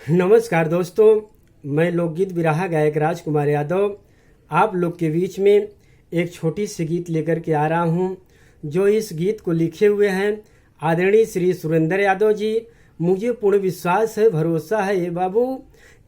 नमस्कार दोस्तों, मैं लोकगीत बिरहा गायक राजकुमार यादव आप लोग के बीच में एक छोटी सी गीत लेकर के आ रहा हूँ। जो इस गीत को लिखे हुए हैं आदरणीय श्री सुरेंद्र यादव जी। मुझे पूर्ण विश्वास है, भरोसा है ये बाबू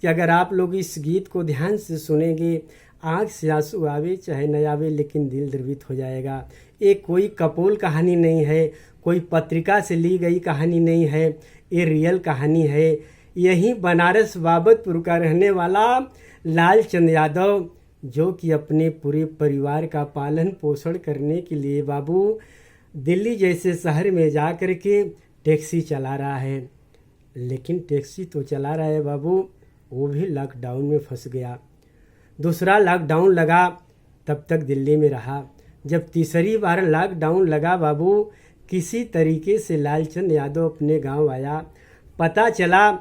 कि अगर आप लोग इस गीत को ध्यान से सुनेंगे, आँख से आंसू आवे चाहे न आवे लेकिन दिल द्रवित हो जाएगा। ये कोई कपोल कहानी नहीं है, कोई पत्रिका से ली गई कहानी नहीं है, ये रियल कहानी है। यही बनारस बाबतपुर का रहने वाला लालचंद यादव, जो कि अपने पूरे परिवार का पालन पोषण करने के लिए बाबू दिल्ली जैसे शहर में जा कर के टैक्सी चला रहा है। लेकिन टैक्सी तो चला रहा है बाबू, वो भी लॉकडाउन में फंस गया। दूसरा लॉकडाउन लगा तब तक दिल्ली में रहा। जब तीसरी बार लॉकडाउन लगा बाबू, किसी तरीके से लालचंद यादव अपने गांव आया। पता चला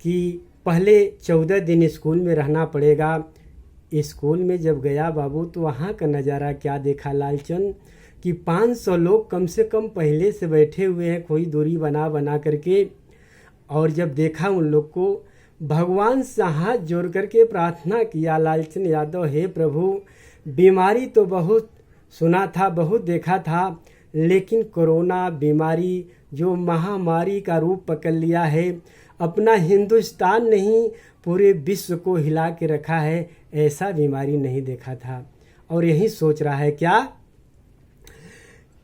कि पहले 14 दिन स्कूल में रहना पड़ेगा। स्कूल में जब गया बाबू तो वहाँ का नज़ारा क्या देखा लालचंद कि 500 लोग कम से कम पहले से बैठे हुए हैं, कोई दूरी बना बना करके। और जब देखा उन लोग को, भगवान से हाथ जोड़ करके प्रार्थना किया लालचंद यादव, हे प्रभु, बीमारी तो बहुत सुना था, बहुत देखा था, लेकिन कोरोना बीमारी जो महामारी का रूप पकड़ लिया है, अपना हिंदुस्तान नहीं पूरे विश्व को हिला के रखा है, ऐसा बीमारी नहीं देखा था। और यही सोच रहा है क्या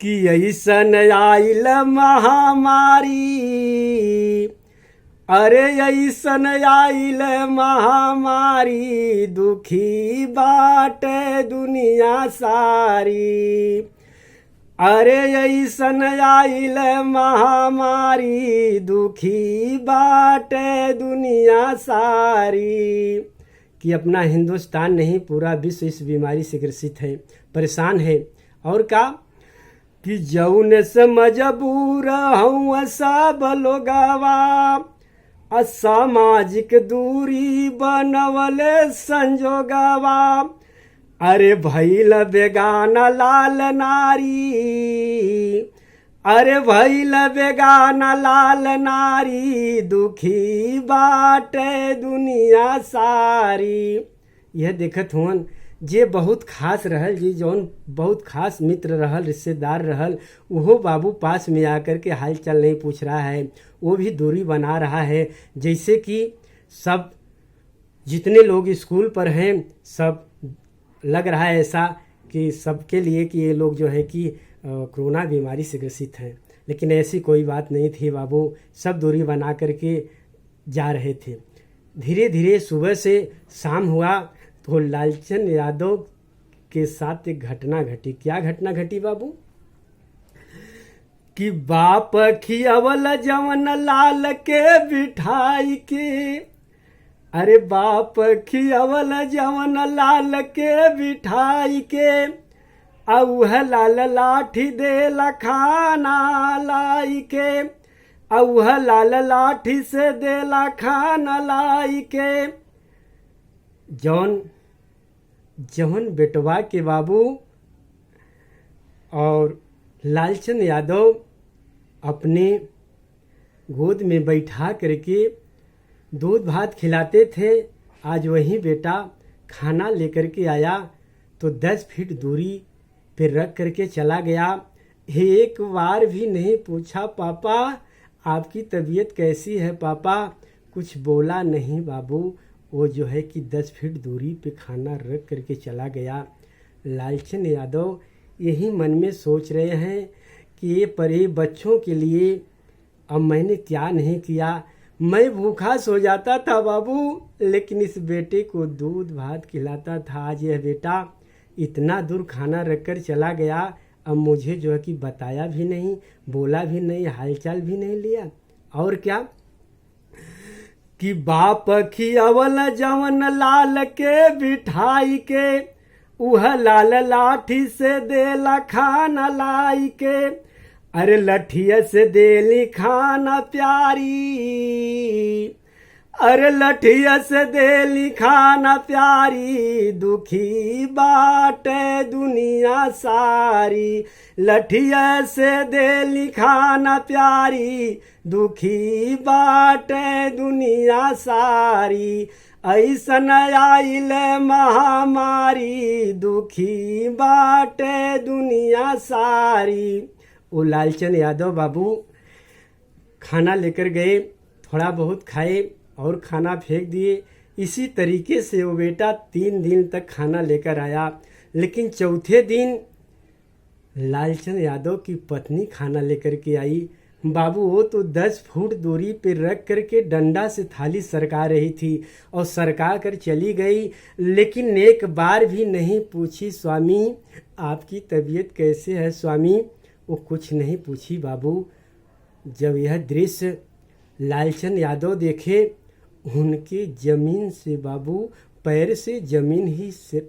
कि ऐसन आइल महामारी, अरे ऐसन आइल महामारी, दुखी बाटे दुनिया सारी। अरे ऐसन आइल महामारी, दुखी बाटे दुनिया सारी। कि अपना हिंदुस्तान नहीं पूरा विश्व इस बीमारी से ग्रसित है, परेशान है। और का कि जौन से मजबूर हूँ सब लोगवा, असामाजिक दूरी बनवले संजोगवा। अरे भइल बेगाना लाल नारी, अरे भइल बेगाना लाल नारी, दुखी बाटे दुनिया सारी। यह देखत हुअन जे बहुत खास रहल, जी जौन बहुत खास मित्र रहल, रिश्तेदार रहल, वो बाबू पास में आकर के हाल चाल नहीं पूछ रहा है, वो भी दूरी बना रहा है। जैसे कि सब जितने लोग स्कूल पर हैं, सब लग रहा है ऐसा कि सबके लिए कि ये लोग जो है कि कोरोना बीमारी से ग्रसित हैं। लेकिन ऐसी कोई बात नहीं थी बाबू, सब दूरी बना करके जा रहे थे। धीरे धीरे सुबह से शाम हुआ तो लालचंद यादव के साथ एक घटना घटी। क्या घटना घटी बाबू कि बाप खियावल जवन लाल के बिठाई के, अरे बाप खियावल जवन लाल के बिठाई के, औह लाल लाठी देला खाना लाई के, औह लाल लाठी से देला खाना लाई के। जौन जौन बेटवा के बाबू और लालचंद यादव अपने गोद में बैठा करके दूध भात खिलाते थे, आज वही बेटा खाना लेकर के आया तो 10 फीट दूरी पे रख करके चला गया। एक बार भी नहीं पूछा, पापा आपकी तबीयत कैसी है पापा, कुछ बोला नहीं बाबू। वो जो है कि 10 फीट दूरी पे खाना रख करके चला गया। लालचंद यादव यही मन में सोच रहे हैं कि ये परे बच्चों के लिए अब मैंने क्या नहीं किया। मैं भूखा सो जाता था बाबू, लेकिन इस बेटे को दूध भात खिलाता था। आज यह बेटा इतना दूर खाना रखकर चला गया, अब मुझे जो है कि बताया भी नहीं, बोला भी नहीं, हालचाल भी नहीं लिया। और क्या कि बाप खियावल जवन लाल के बिठाई के, उह लाल लाठी से देला खाना लाई के। अरे लठिया से देली खाना प्यारी, अरे लठिया से दे लिखाना प्यारी, दुखी बाटे दुनिया सारी। लठिया से दे लिखाना प्यारी, दुखी बाटे दुनिया सारी। ऐसन आइल महामारी, दुखी बाटे दुनिया सारी। वो लालचंद यादव बाबू खाना लेकर गए, थोड़ा बहुत खाए और खाना फेंक दिए। इसी तरीके से वो बेटा 3 दिन तक खाना लेकर आया, लेकिन चौथे दिन लालचंद यादव की पत्नी खाना लेकर के आई। बाबू वो तो 10 फुट दूरी पे रख करके डंडा से थाली सरका रही थी और सरका कर चली गई, लेकिन एक बार भी नहीं पूछी स्वामी आपकी तबीयत कैसे है स्वामी। वो कुछ नहीं पूछी बाबू। जब यह दृश्य लालचंद यादव देखे, उनके जमीन से बाबू पैर से जमीन ही से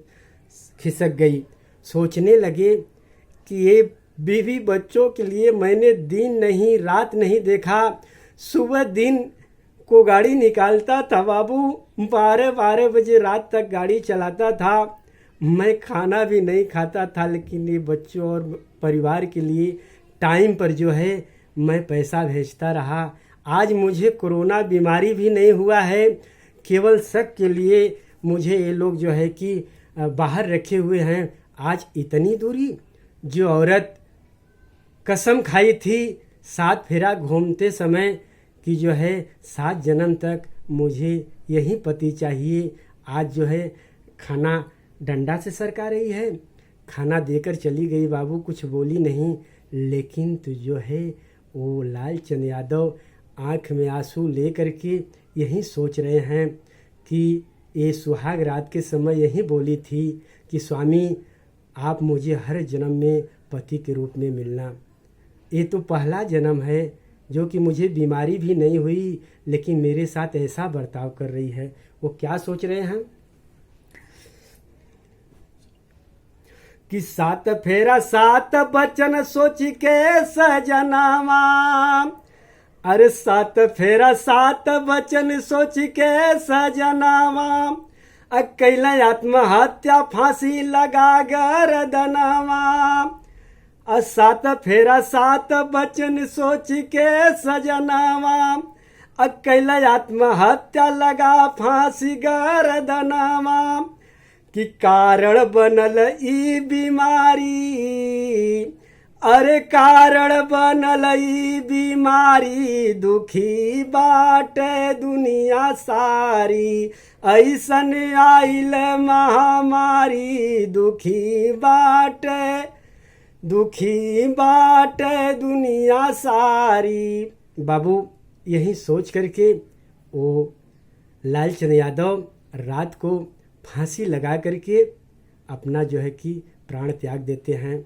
खिसक गई। सोचने लगे कि ये बीवी बच्चों के लिए मैंने दिन नहीं रात नहीं देखा। सुबह दिन को गाड़ी निकालता था बाबू, 12 बजे रात तक गाड़ी चलाता था। मैं खाना भी नहीं खाता था, लेकिन ये बच्चों और परिवार के लिए टाइम पर जो है मैं पैसा भेजता रहा। आज मुझे कोरोना बीमारी भी नहीं हुआ है, केवल शक के लिए मुझे ये लोग जो है कि बाहर रखे हुए हैं। आज इतनी दूरी, जो औरत कसम खाई थी 7 फेरा घूमते समय कि जो है 7 जन्म तक मुझे यही पति चाहिए, आज जो है खाना डंडा से सरका रही है। खाना देकर चली गई बाबू, कुछ बोली नहीं, लेकिन तो जो है वो लालचंद यादव आँख में आंसू ले करके यही सोच रहे हैं कि ये सुहाग रात के समय यही बोली थी कि स्वामी आप मुझे हर जन्म में पति के रूप में मिलना। ये तो पहला जन्म है जो कि मुझे बीमारी भी नहीं हुई, लेकिन मेरे साथ ऐसा बर्ताव कर रही है। वो क्या सोच रहे हैं कि 7 फेरा 7 बचन सोच के सजनावा। अरे 7 फेरा 7 बचन सोच के सजनावा। कैला आत्महत्या फांसी लगा गर्दनवा। 7 फेरा 7 बचन सोच के सजनावा। कैला आत्महत्या लगा फांसी गर्दनवा। कि कारण बनल ई बीमारी, अरे कारण बनल ई बीमारी। दुखी बाटे दुनिया सारी, ऐसन आइल महामारी। दुखी बाटे दुनिया सारी। बाबू यही सोच करके वो लालचंद यादव रात को फांसी लगा करके अपना जो है कि प्राण त्याग देते हैं।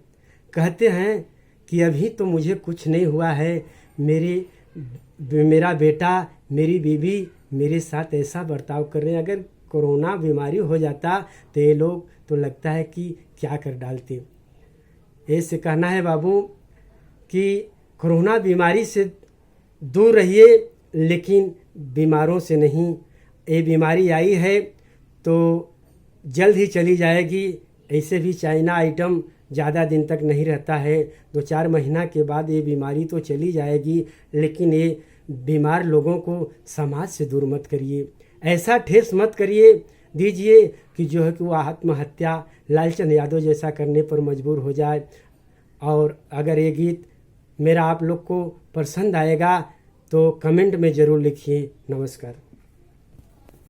कहते हैं कि अभी तो मुझे कुछ नहीं हुआ है, मेरा बेटा मेरी बीवी मेरे साथ ऐसा बर्ताव कर रहे हैं। अगर कोरोना बीमारी हो जाता तो ये लोग तो लगता है कि क्या कर डालते। ऐसे कहना है बाबू कि कोरोना बीमारी से दूर रहिए, लेकिन बीमारों से नहीं। ये बीमारी आई है तो जल्द ही चली जाएगी। ऐसे भी चाइना आइटम ज़्यादा दिन तक नहीं रहता है, 2-4 महीना के बाद ये बीमारी तो चली जाएगी, लेकिन ये बीमार लोगों को समाज से दूर मत करिए। ऐसा ठेस मत करिए दीजिए कि जो है कि वो आत्महत्या लालचंद यादव जैसा करने पर मजबूर हो जाए। और अगर ये गीत मेरा आप लोग को पसंद आएगा तो कमेंट में ज़रूर लिखिए। नमस्कार।